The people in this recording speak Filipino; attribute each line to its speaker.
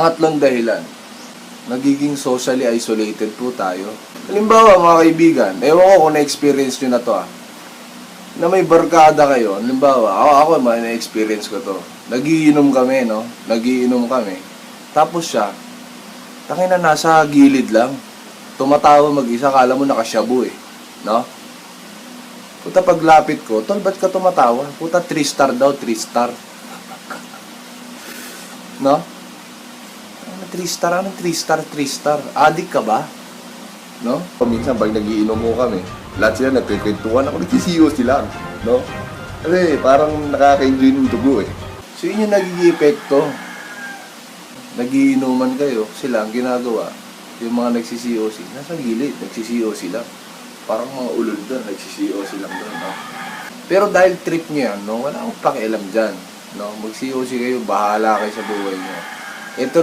Speaker 1: Pangatlong dahilan, nagiging socially isolated po tayo. Halimbawa mga kaibigan, ewan ko kung na-experience nyo na to na may barkada kayo. Halimbawa, ako na-experience ko to. Nagiinom kami, no? Nagiinom kami. Tapos siya, tangina nasa gilid lang. Tumatawa mag-isa, kala mo nakasyabu no? Puta paglapit ko, tol, ba't ka tumatawa? Puta 3 star daw, 3 star. No? 3 star, anong 3 star, 3 star? Adik ka ba? No? Minsan, pag nagiinom mo kami, lahat sila nagkikwentuhan, ako nagsisiyo sila, no? Kasi parang nakaka-enjoy ng dugo So yun yung nagiging epekto. Nagiinuman kayo, sila ang ginagawa. Yung mga nagsisiyo sila, nasa gilid, nagsisiyo sila. Parang mga ulol doon, nagsisiyo silang doon, no? Pero dahil trip nyo yan, no? Wala akong pakialam dyan, no? Magsiyo kayo, bahala kayo sa buhay nyo. Ito